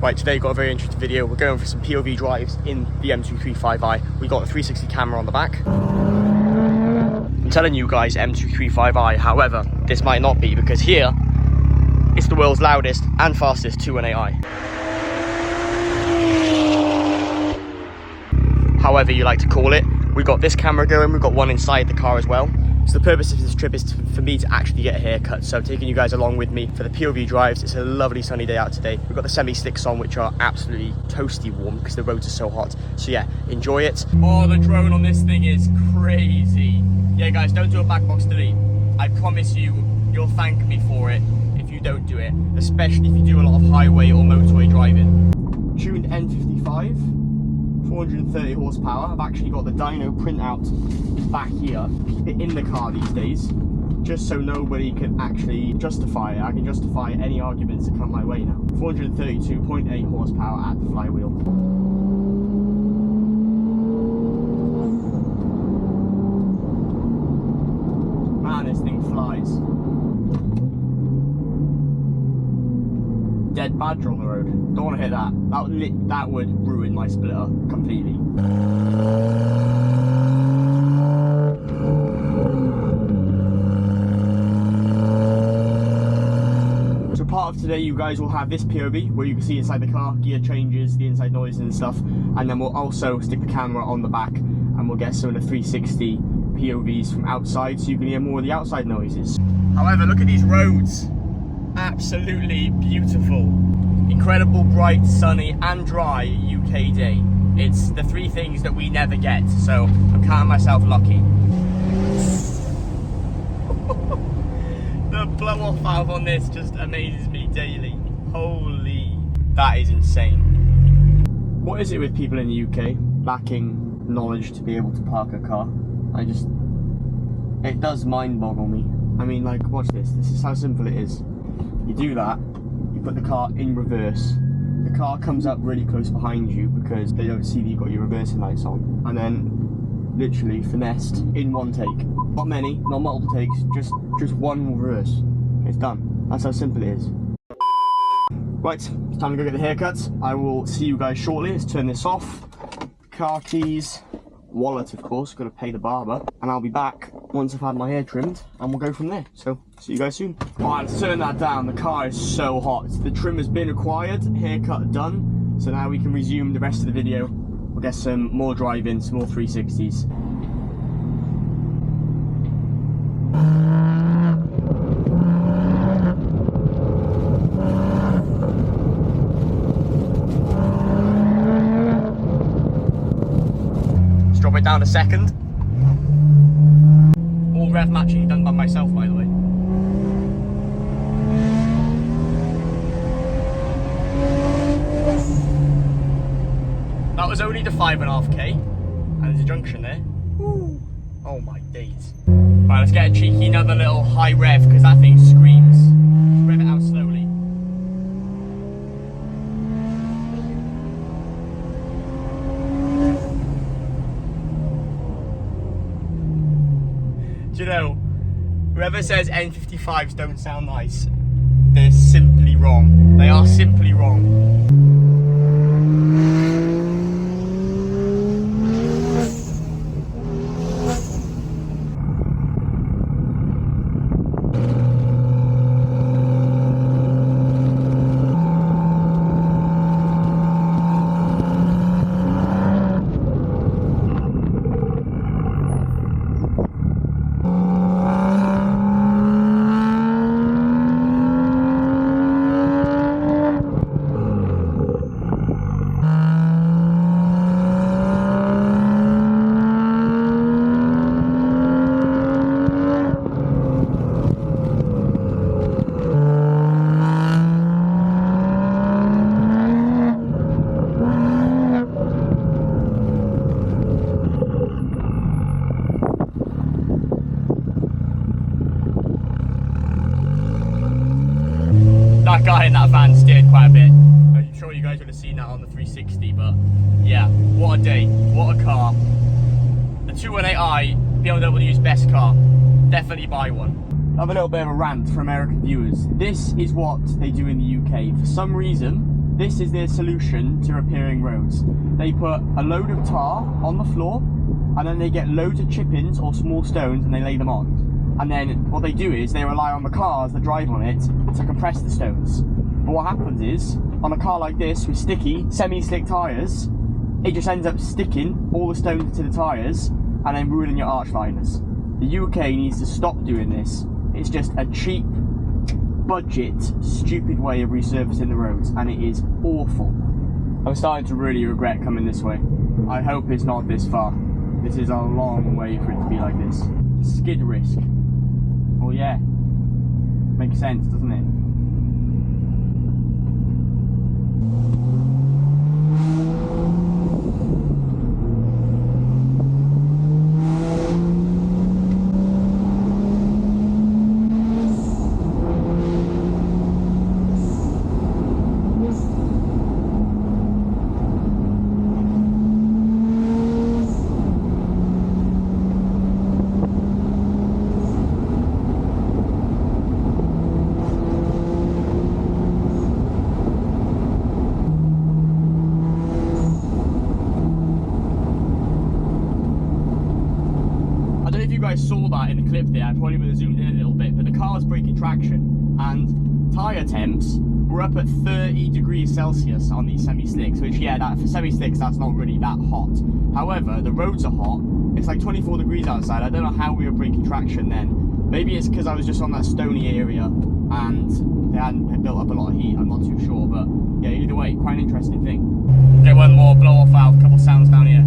Right, today got a very interesting video. We're going for some POV drives in the M235i. We got a 360 camera on the back. I'm telling you guys M235i, however, this might not be, because here it's the world's loudest and fastest 218i. However you like to call it. We've got this camera going, we've got one inside the car as well. So the purpose of this trip is for me to actually get a haircut. So I'm taking you guys along with me for the POV drives. It's a lovely sunny day out today. We've got the semi-slicks on, which are absolutely toasty warm because the roads are so hot. So yeah, enjoy it. Oh, the drone on this thing is crazy. Yeah guys, don't do a backbox delete. I promise you, you'll thank me for it if you don't do it. Especially if you do a lot of highway or motorway driving. Tuned N55. 430 horsepower. I've actually got the dyno printout back here. Keep it in the car these days, just so nobody can actually justify it. I can justify any arguments that come my way now. 432.8 horsepower at the flywheel. Man, this thing flies. Dead badger on the road. Don't want to hit that. That would ruin my splitter completely. So part of today, you guys will have this POV where you can see inside the car, gear changes, the inside noises and stuff, and then we'll also stick the camera on the back and we'll get some of the 360 POVs from outside so you can hear more of the outside noises. However, look at these roads. Absolutely beautiful. Incredible, bright, sunny and dry UK day. It's the three things that we never get, so I'm counting myself lucky. The blow off valve on this just amazes me daily. Holy, that is insane. What is it with people in the UK lacking knowledge to be able to park a car? It does mind boggle me. I mean, like, watch this. This is how simple it is. You do that, you put the car in reverse, the car comes up really close behind you because they don't see that you've got your reversing lights on, and then literally finessed in one take. Not many, not multiple takes, just one reverse. It's done. That's how simple it is. Right, it's time to go get the haircut. I will see you guys shortly. Let's turn this off. Car keys, wallet of course, got to pay the barber, and I'll be back once I've had my hair trimmed and we'll go from there. So see you guys soon. Alright, let's turn that down. The car is so hot. The trim has been acquired, haircut done, so now we can resume the rest of the video. We'll get some more driving, some more 360s. Drop it down a second. All rev matching done by myself, by the way. That was only the 5.5k, and there's a junction there. Woo. Oh my days. Right, let's get a cheeky another little high rev, because that thing screams. Rev it out slowly. Do you know, whoever says N55s don't sound nice, they're simply wrong. They are simply wrong. That guy in that van steered quite a bit. I'm sure you guys would have seen that on the 360, but yeah, what a day, what a car. The 218i, BMW's best car. Definitely buy one. I have a little bit of a rant for American viewers. This is what they do in the UK. For some reason, this is their solution to repairing roads. They put a load of tar on the floor, and then they get loads of chip-ins or small stones and they lay them on. And then what they do is they rely on the cars that drive on it to compress the stones. But what happens is, on a car like this with sticky, semi-slick tyres, it just ends up sticking all the stones to the tyres and then ruining your arch liners. The UK needs to stop doing this. It's just a cheap, budget, stupid way of resurfacing the roads, and it is awful. I'm starting to really regret coming this way. I hope it's not this far. This is a long way for it to be like this. Skid risk. Well, yeah. Makes sense, doesn't it? Saw that in the clip there. I probably would have zoomed in a little bit, but the car was breaking traction and tyre temps were up at 30 degrees Celsius on these semi-slicks, which, yeah, that for semi-slicks that's not really that hot. However, the roads are hot. It's like 24 degrees outside. I don't know how we were breaking traction then. Maybe it's because I was just on that stony area and they hadn't built up a lot of heat. I'm not too sure, but yeah, either way, quite an interesting thing. Get one more blow off valve, couple sounds down here.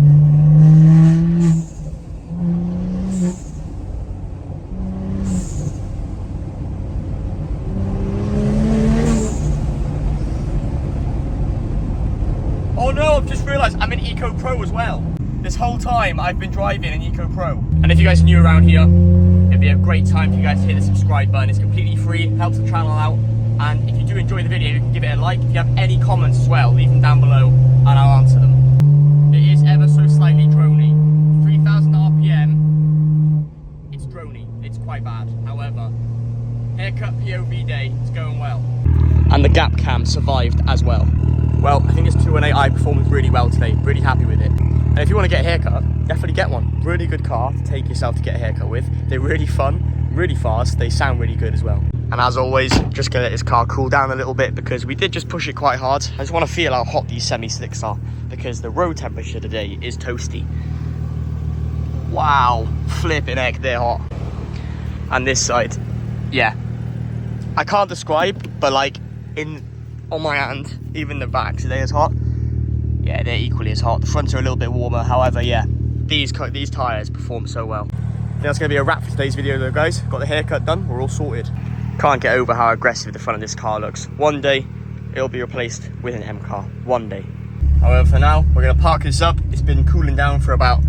Oh no, I've just realised I'm in Eco Pro as well. This whole time I've been driving an Eco Pro. And if you guys are new around here, it'd be a great time for you guys to hit the subscribe button. It's completely free, helps the channel out. And if you do enjoy the video, you can give it a like. If you have any comments as well, leave them down below and I'll answer them. It is ever so slightly droney. 3,000 RPM, it's droney. It's quite bad. However, haircut POV day is going well. And the gap cam survived as well. Well, I think it's 218i performed really well today. Really happy with it. And if you want to get a haircut, definitely get one. Really good car to take yourself to get a haircut with. They're really fun, really fast. They sound really good as well. And as always, just gonna let this car cool down a little bit because we did just push it quite hard. I just want to feel how hot these semi-slicks are because the road temperature today is toasty. Wow, flipping heck, they're hot. And this side, yeah. I can't describe, but like on my hand, even the back today is hot. Yeah, they're equally as hot. The fronts are a little bit warmer. However, yeah, these tyres perform so well. I think that's going to be a wrap for today's video though, guys. Got the haircut done. We're all sorted. Can't get over how aggressive the front of this car looks. One day, it'll be replaced with an M car. One day. However, for now, we're going to park this up. It's been cooling down for about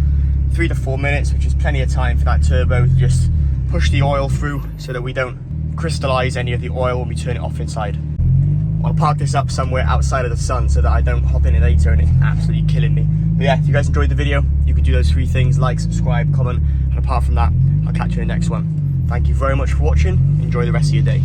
3 to 4 minutes, which is plenty of time for that turbo to just push the oil through so that we don't crystallize any of the oil when we turn it off inside. I'll park this up somewhere outside of the sun so that I don't hop in it later and it's absolutely killing me. But yeah, if you guys enjoyed the video, you can do those 3 things: like, subscribe, comment, and apart from that, I'll catch you in the next one. Thank you very much for watching. Enjoy the rest of your day.